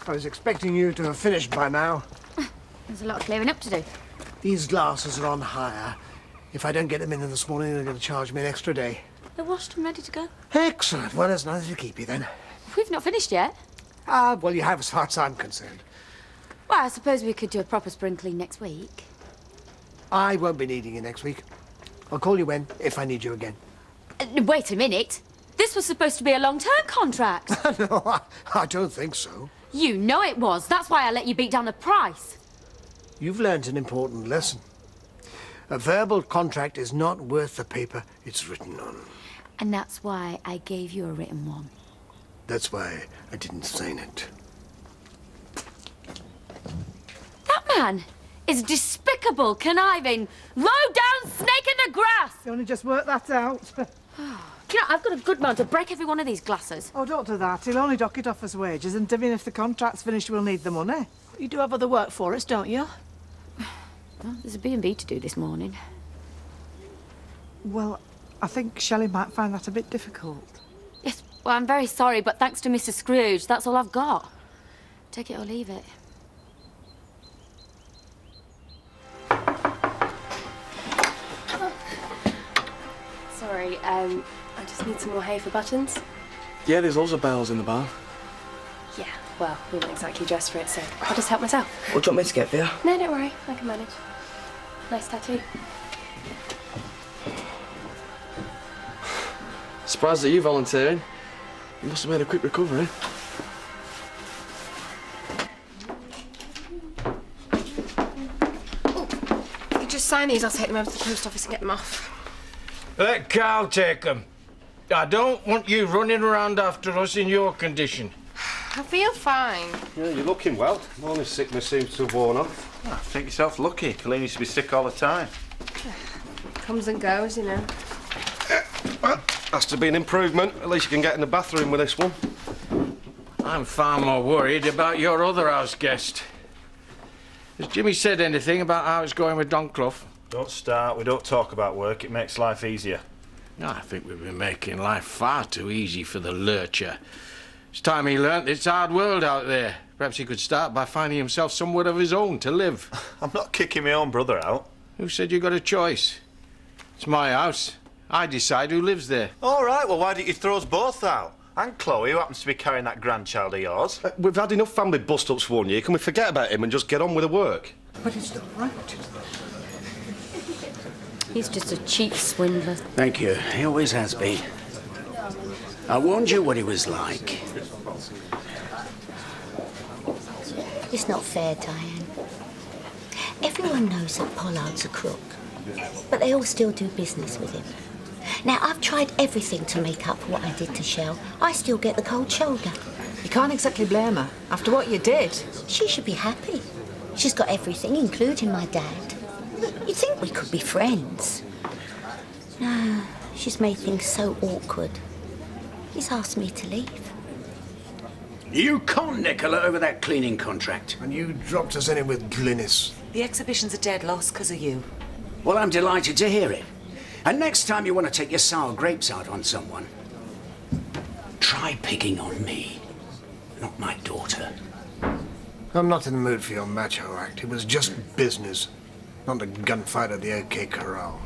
I was expecting you to have finished by now. There's a lot of clearing up to do. These glasses are on hire. If I don't get them in this morning, they're going to charge me an extra day. They're washed and ready to go. Excellent. Well, there's nothing to keep you then. We've not finished yet. Well, you have as far as I'm concerned. Well, I suppose we could do a proper spring clean next week. I won't be needing you next week. I'll call you if I need you again. Wait a minute. This was supposed to be a long-term contract. No, I don't think so. You know it was. That's why I let you beat down the price. You've learnt an important lesson. A verbal contract is not worth the paper it's written on. And that's why I gave you a written one. That's why I didn't sign it. That man is despicable, conniving, low-down snake in the grass! You only just worked that out. You know, I've got a good man to break every one of these glasses. Oh, don't do that. He'll only dock it off as wages, and even if the contract's finished, we'll need the money. You do have other work for us, don't you? Well, there's a B&B to do this morning. Well, I think Shelley might find that a bit difficult. Yes, well, I'm very sorry, but thanks to Mr. Scrooge, that's all I've got. Take it or leave it. Sorry, I just need some more hay for buttons. Yeah, there's lots of bales in the barn. Yeah, well, we're not exactly dressed for it, so I'll just help myself. What do you want me to get for you? No, don't worry, I can manage. Nice tattoo. Surprised at you volunteering. You must have made a quick recovery. If you just sign these, I'll take them over to the post office and get them off. Let Carl take them. I don't want you running around after us in your condition. I feel fine. Yeah, you're looking well. Morning sickness seems to have worn off. I think yourself lucky. Colleen used to be sick all the time. Comes and goes, you know. Well, has to be an improvement. At least you can get in the bathroom with this one. I'm far more worried about your other house guest. Has Jimmy said anything about how it's going with Don Clough? Don't start. We don't talk about work. It makes life easier. No, I think we've been making life far too easy for the lurcher. It's time he learnt it's a hard world out there. Perhaps he could start by finding himself somewhere of his own to live. I'm not kicking my own brother out. Who said you got a choice? It's my house. I decide who lives there. All right, well, why don't you throw us both out? And Chloe, who happens to be carrying that grandchild of yours. We've had enough family bust-ups for 1 year. Can we forget about him and just get on with the work? But it's not right. He's just a cheap swindler. Thank you. He always has been. I warned you what he was like. It's not fair, Diane. Everyone knows that Pollard's a crook, but they all still do business with him. Now, I've tried everything to make up for what I did to Shell. I still get the cold shoulder. You can't exactly blame her. After what you did. She should be happy. She's got everything, including my dad. You'd think we could be friends. No, she's made things so awkward. He's asked me to leave. You conned Nicola over that cleaning contract. And you dropped us in it with Glynis. The exhibition's a dead loss because of you. Well, I'm delighted to hear it. And next time you want to take your sour grapes out on someone, try picking on me, not my daughter. I'm not in the mood for your macho act. It was just business, not a gunfight at the OK Corral.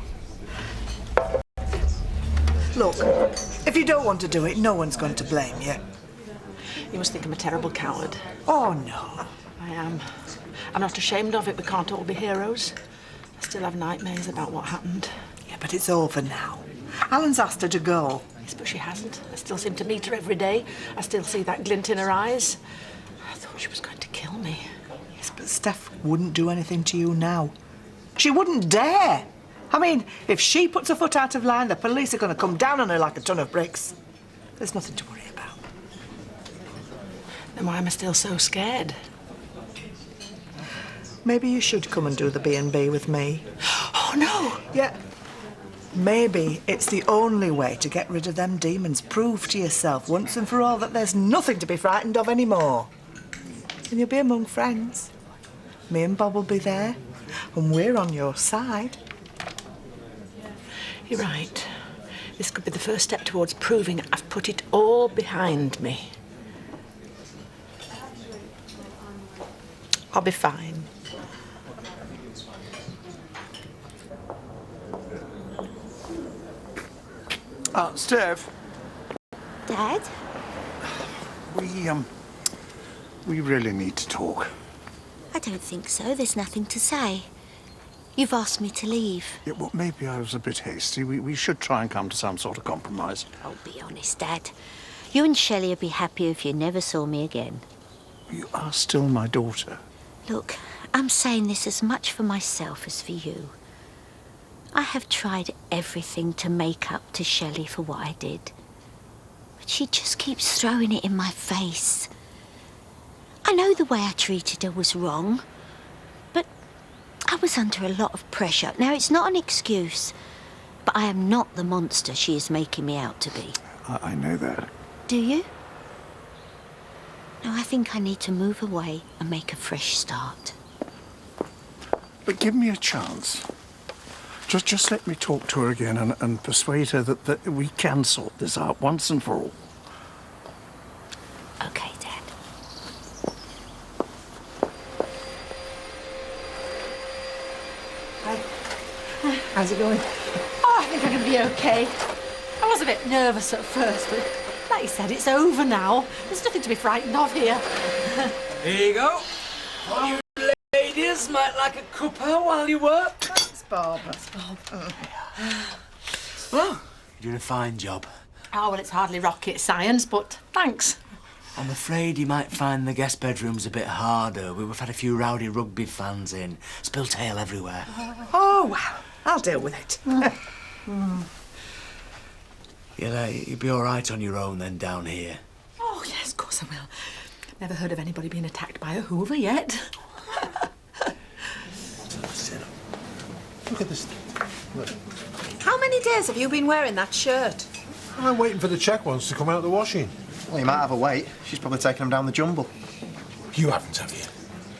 Look, if you don't want to do it, no one's going to blame you. You must think I'm a terrible coward. Oh, no. I am. I'm not ashamed of it. We can't all be heroes. I still have nightmares about what happened. Yeah, but it's over now. Alan's asked her to go. Yes, but she hasn't. I still seem to meet her every day. I still see that glint in her eyes. I thought she was going to kill me. Yes, but Steph wouldn't do anything to you now. She wouldn't dare. I mean, if she puts her foot out of line, the police are going to come down on her like a ton of bricks. There's nothing to worry about. Then why am I still so scared? Maybe you should come and do the B&B with me. Oh, no! Yeah. Maybe it's the only way to get rid of them demons. Prove to yourself once and for all that there's nothing to be frightened of anymore. And you'll be among friends. Me and Bob will be there, and we're on your side. You're right. This could be the first step towards proving I've put it all behind me. I'll be fine. Steph. Dad? We really need to talk. I don't think so. There's nothing to say. You've asked me to leave. Yeah, well, maybe I was a bit hasty. We should try and come to some sort of compromise. Oh, be honest, Dad. You and Shelley would be happy if you never saw me again. You are still my daughter. Look, I'm saying this as much for myself as for you. I have tried everything to make up to Shelley for what I did. But she just keeps throwing it in my face. I know the way I treated her was wrong, but I was under a lot of pressure. Now, it's not an excuse, but I am not the monster she is making me out to be. I know that. Do you? No, I think I need to move away and make a fresh start. But give me a chance. Just let me talk to her again and persuade her that we can sort this out once and for all. Okay, Dad. Hi. How's it going? Oh, I think I'm going to be okay. I was a bit nervous at first, but like you said, it's over now. There's nothing to be frightened of here. Here you go. You ladies might like a cuppa while you work. Thanks, Bob. Well, you're doing a fine job. Oh, well, it's hardly rocket science, but thanks. I'm afraid you might find the guest bedrooms a bit harder. We've had a few rowdy rugby fans in. Spilled ale everywhere. Oh, well, I'll deal with it. You'll be all right on your own then down here. Oh, yes, of course I will. Never heard of anybody being attacked by a Hoover yet. Look at this. Look. How many days have you been wearing that shirt? I'm waiting for the check ones to come out of the washing. Well, you might have a wait. She's probably taken them down the jumble. You haven't, have you?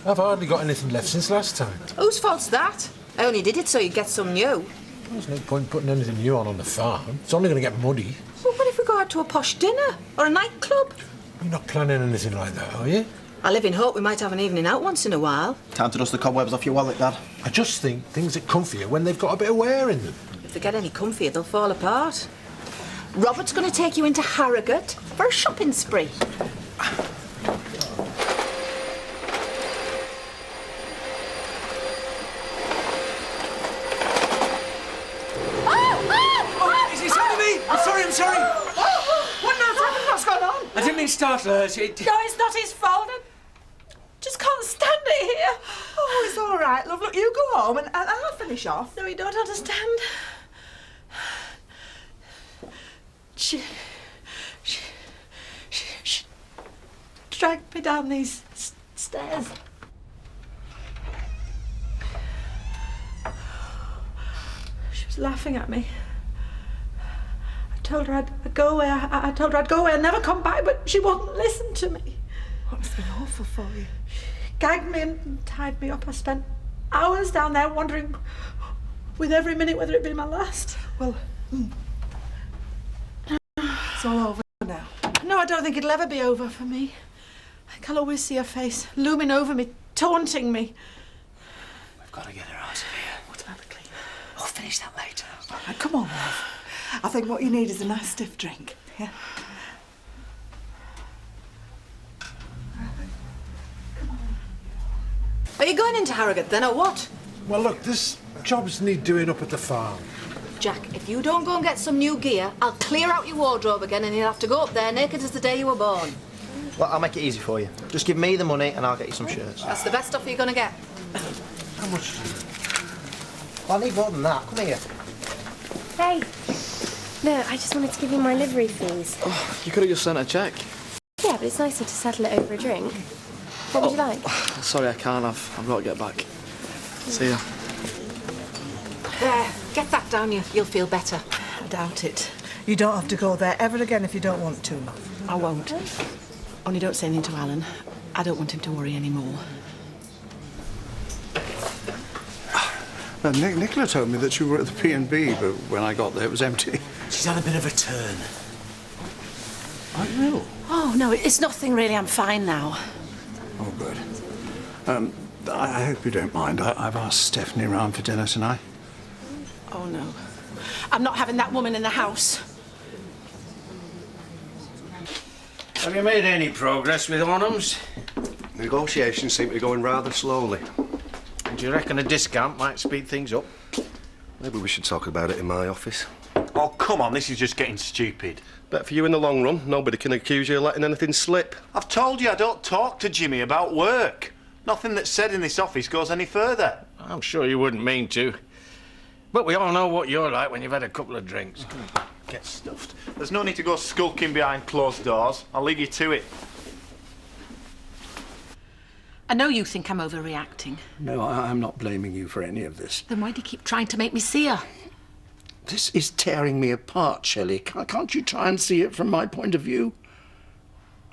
I've hardly got anything left since last time. Whose fault's that? I only did it so you'd get some new. There's no point putting anything new on the farm. It's only going to get muddy. Well, what if we go out to a posh dinner or a nightclub? You're not planning anything like that, are you? I live in hope we might have an evening out once in a while. Time to dust the cobwebs off your wallet, Dad. I just think things are comfier when they've got a bit of wear in them. If they get any comfier, they'll fall apart. Robert's going to take you into Harrogate for a shopping spree. Is he telling me? I'm sorry. What on earth's happened? What's going on? I didn't mean to startle her. No, it's not his fault. I just can't stand it here. Oh, it's all right, love. Look, you go home and I'll finish off. No, you don't understand. She dragged me down these stairs. She was laughing at me. I told her I'd go away. I told her I'd go away and never come back, but she wouldn't listen to me. What must have been awful for you? She gagged me and tied me up. I spent hours down there wondering with every minute whether it'd be my last. Well, it's all over now. No, I don't think it'll ever be over for me. I can always see her face looming over me, taunting me. We've got to get her out of here. What about the cleaner? I'll finish that later. Come on, love. I think what you need is a nice stiff drink. Yeah. Are you going into Harrogate then, or what? Well, look, this jobs need doing up at the farm. Jack, if you don't go and get some new gear, I'll clear out your wardrobe again and you'll have to go up there naked as the day you were born. Well, I'll make it easy for you. Just give me the money and I'll get you some shirts. That's the best stuff you're going to get. How much? Well, I need more than that. Come here. Hey. No, I just wanted to give you my livery fees. Oh, you could have just sent a cheque. Yeah, but it's nicer to settle it over a drink. What would you like? Sorry, I can't. I've got to get back. See ya. There, get that down you. You'll feel better. I doubt it. You don't have to go there ever again if you don't want to, love. I won't. Only don't say anything to Alan. I don't want him to worry anymore. Nicola told me that you were at the P&B, but when I got there, it was empty. She's had a bit of a turn. Are you ill? Oh, no, it's nothing really. I'm fine now. Oh, good. I hope you don't mind. I've asked Stephanie round for dinner tonight. Oh, no. I'm not having that woman in the house. Have you made any progress with Onhams? Negotiations seem to be going rather slowly. Do you reckon a discount might speed things up? Maybe we should talk about it in my office. Oh, come on, this is just getting stupid. Bet for you in the long run, nobody can accuse you of letting anything slip. I've told you I don't talk to Jimmy about work. Nothing that's said in this office goes any further. I'm sure you wouldn't mean to. But we all know what you're like when you've had a couple of drinks. Get stuffed. There's no need to go skulking behind closed doors. I'll leave you to it. I know you think I'm overreacting. No, I'm not blaming you for any of this. Then why do you keep trying to make me see her? This is tearing me apart, Shelley. Can't you try and see it from my point of view?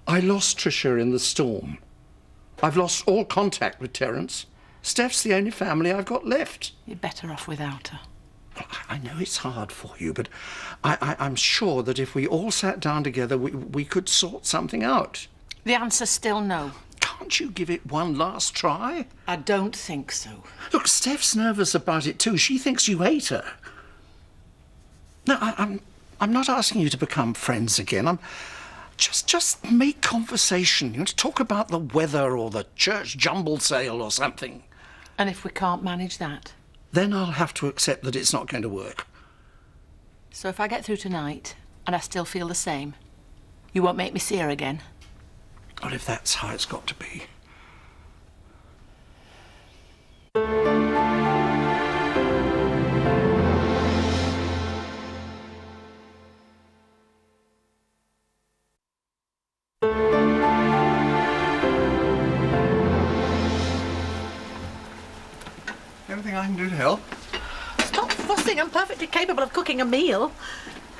I lost Tricia in the storm. I've lost all contact with Terence. Steph's the only family I've got left. You're better off without her. I know it's hard for you, but I'm sure that if we all sat down together, we could sort something out. The answer's still no. Can't you give it one last try? I don't think so. Look, Steph's nervous about it too. She thinks you hate her. No, I'm not asking you to become friends again. I'm just make conversation. You know, to talk about the weather or the church jumble sale or something. And if we can't manage that? Then I'll have to accept that it's not going to work. So if I get through tonight and I still feel the same, you won't make me see her again? Well, if that's how it's got to be. Anything I can do to help? Stop fussing. I'm perfectly capable of cooking a meal.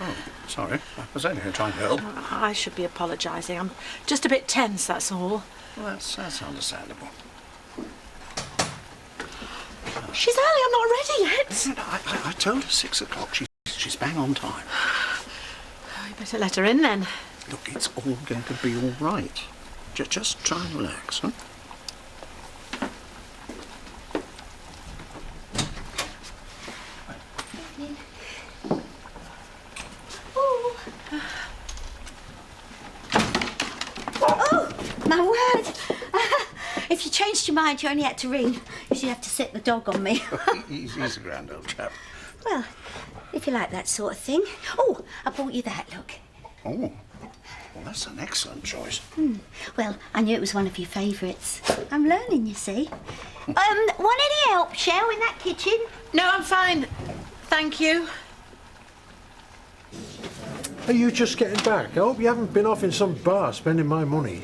Oh, sorry. I was only trying to help. I should be apologising. I'm just a bit tense, that's all. Well, that's understandable. She's early. I'm not ready yet. I told her 6 o'clock. She's bang on time. Oh, you better let her in then. Look, it's all going to be all right. Just try and relax, huh? My word! If you changed your mind, you only had to ring. You'd have to set the dog on me. He's a grand old chap. Well, if you like that sort of thing. Oh, I bought you that, look. Oh, well, that's an excellent choice. Well, I knew it was one of your favourites. I'm learning, you see. Want any help, Shell, in that kitchen? No, I'm fine. Thank you. Are you just getting back? I hope you haven't been off in some bar spending my money.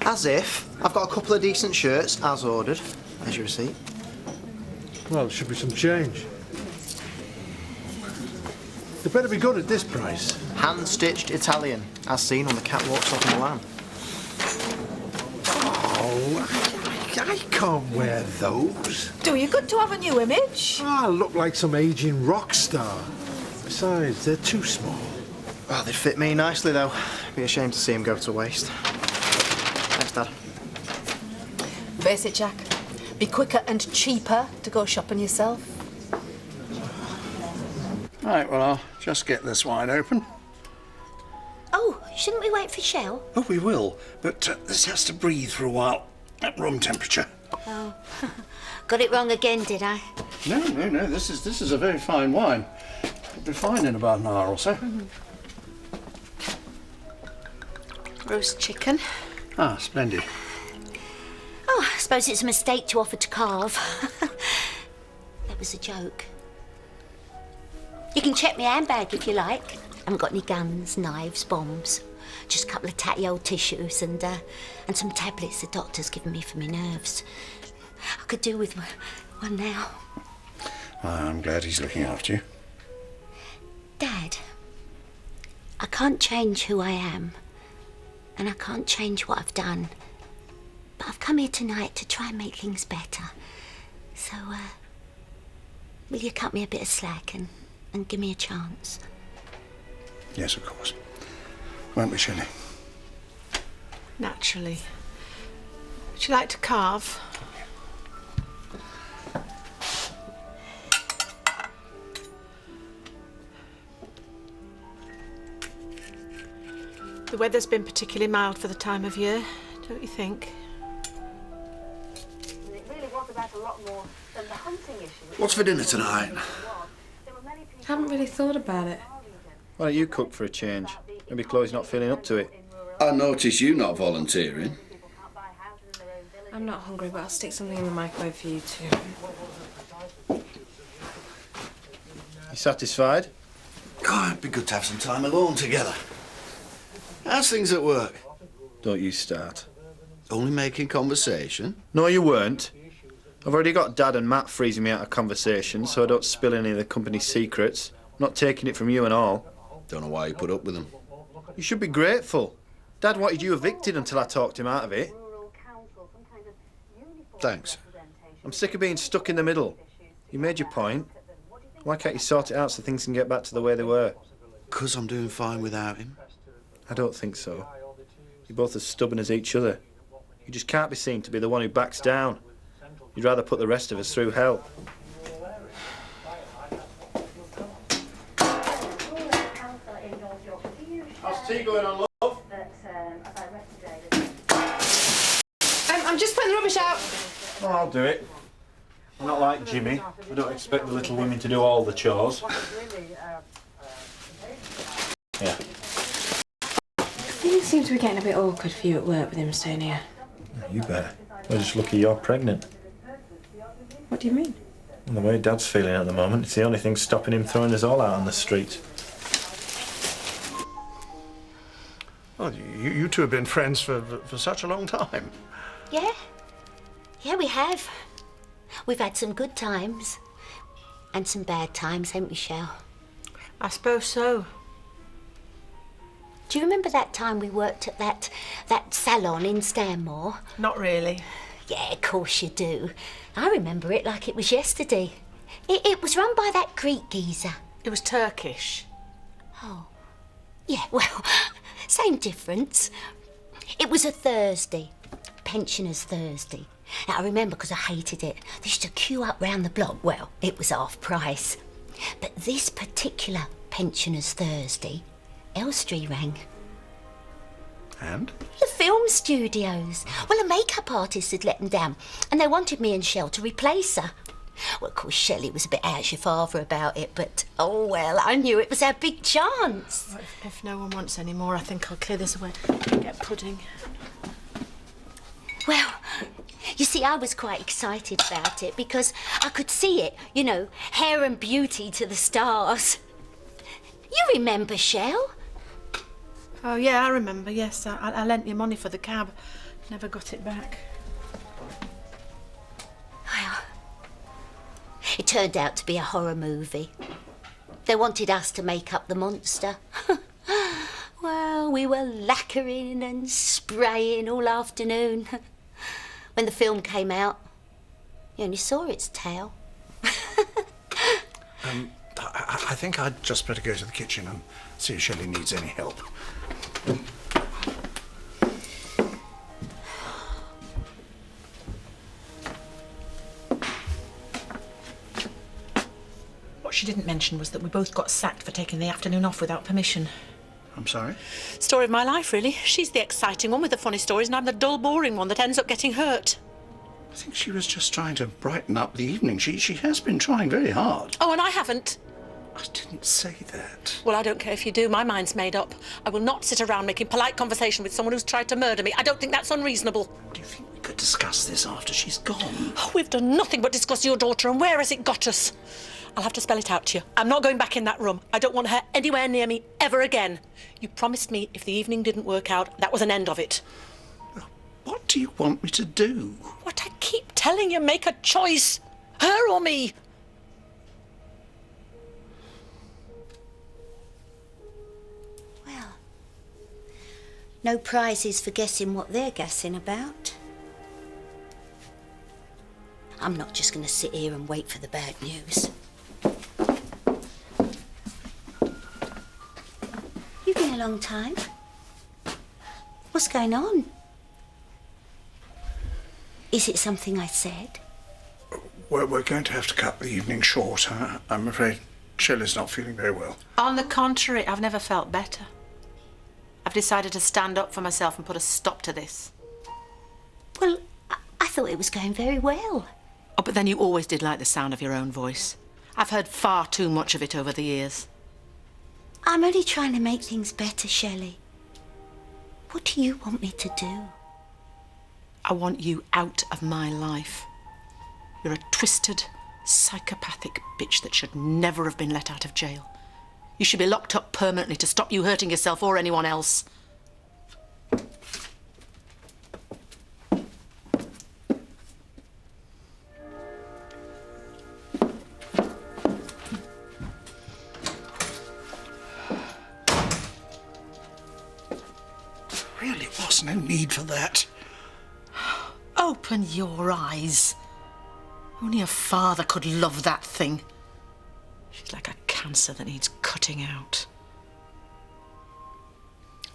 As if. I've got a couple of decent shirts, as ordered. There's your receipt. Well, there should be some change. They better be good at this price. Hand-stitched Italian, as seen on the catwalks of Milan. Oh, I can't wear those. Do you good to have a new image? I look like some ageing rock star. Besides, they're too small. Well, they fit me nicely, though. Be a shame to see them go to waste. Thanks, Dad. Face it, Jack. Be quicker and cheaper to go shopping yourself. Right, well, I'll just get this wine open. Oh, shouldn't we wait for Shell? Oh, we will, but this has to breathe for a while at room temperature. Oh, got it wrong again, did I? No, this is a very fine wine. It'll be fine in about an hour or so. Roast chicken. Ah, splendid. Oh, I suppose it's a mistake to offer to carve. That was a joke. You can check my handbag if you like. I haven't got any guns, knives, bombs. Just a couple of tatty old tissues and some tablets the doctor's given me for my nerves. I could do with one now. I'm glad he's looking after you. Dad, I can't change who I am. And I can't change what I've done. But I've come here tonight to try and make things better. So, will you cut me a bit of slack and give me a chance? Yes, of course. Won't we, Shelley? Naturally. Would you like to carve? The weather's been particularly mild for the time of year, don't you think? It really was about a lot more than the hunting issue. What's for dinner tonight? Haven't really thought about it. Why don't you cook for a change? Maybe Chloe's not feeling up to it. I notice you not volunteering. I'm not hungry, but I'll stick something in the microwave for you two. You satisfied? Oh, it'd be good to have some time alone together. How's things at work? Don't you start. Only making conversation? No, you weren't. I've already got Dad and Matt freezing me out of conversation so I don't spill any of the company's secrets. I'm not taking it from you and all. Don't know why you put up with them. You should be grateful. Dad wanted you evicted until I talked him out of it. Thanks. I'm sick of being stuck in the middle. You made your point. Why can't you sort it out so things can get back to the way they were? 'Cause I'm doing fine without him. I don't think so. You're both as stubborn as each other. You just can't be seen to be the one who backs down. You'd rather put the rest of us through hell. How's tea going on, love? I'm just putting the rubbish out. Oh, I'll do it. I'm not like Jimmy. I don't expect the little women to do all the chores. Yeah. Things seem to be getting a bit awkward for you at work with him staying here. You bet. We're just lucky you're pregnant. What do you mean? And the way Dad's feeling at the moment, it's the only thing stopping him throwing us all out on the street. Well, you two have been friends for such a long time. Yeah? Yeah, we have. We've had some good times. And some bad times, haven't we, Shell? I suppose so. Do you remember that time we worked at that salon in Stanmore? Not really. Yeah, of course you do. I remember it like it was yesterday. It was run by that Greek geezer. It was Turkish. Oh. Yeah, well, same difference. It was a Thursday. Pensioners' Thursday. Now, I remember because I hated it. They used to queue up round the block. Well, it was half price. But this particular Pensioners' Thursday, Elstree rang. And? The film studios. Well, a makeup artist had let them down, and they wanted me and Shell to replace her. Well, of course, Shelley was a bit out your father about it, but, oh, well, I knew it was our big chance. Well, if no one wants any more, I think I'll clear this away. Get pudding. Well, you see, I was quite excited about it because I could see it, you know, hair and beauty to the stars. You remember, Shell? Oh, yeah, I remember, yes. I lent you money for the cab. Never got it back. Well, it turned out to be a horror movie. They wanted us to make up the monster. Well, we were lacquering and spraying all afternoon. When the film came out, you only saw its tail. I think I'd just better go to the kitchen and see if Shelley needs any help. What she didn't mention was that we both got sacked for taking the afternoon off without permission. I'm sorry? Story of my life, really. She's the exciting one with the funny stories, and I'm the dull, boring one that ends up getting hurt. I think she was just trying to brighten up the evening. She has been trying very hard. Oh, and I haven't. I didn't say that. Well, I don't care if you do. My mind's made up. I will not sit around making polite conversation with someone who's tried to murder me. I don't think that's unreasonable. Do you think we could discuss this after she's gone? Oh, we've done nothing but discuss your daughter, and where has it got us? I'll have to spell it out to you. I'm not going back in that room. I don't want her anywhere near me ever again. You promised me if the evening didn't work out, that was an end of it. What do you want me to do? What I keep telling you, make a choice. Her or me. Well, no prizes for guessing what they're guessing about. I'm not just going to sit here and wait for the bad news. You've been a long time. What's going on? Is it something I said? We're going to have to cut the evening short. I'm afraid Shelley's not feeling very well. On the contrary, I've never felt better. I've decided to stand up for myself and put a stop to this. Well, I thought it was going very well. Oh, but then you always did like the sound of your own voice. I've heard far too much of it over the years. I'm only trying to make things better, Shelley. What do you want me to do? I want you out of my life. You're a twisted, psychopathic bitch that should never have been let out of jail. You should be locked up permanently to stop you hurting yourself or anyone else. Really was no need for that. Open your eyes. Only a father could love that thing. She's like a cancer that needs cutting out.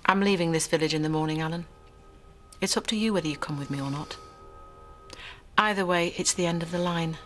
I'm leaving this village in the morning, Alan. It's up to you whether you come with me or not. Either way, it's the end of the line.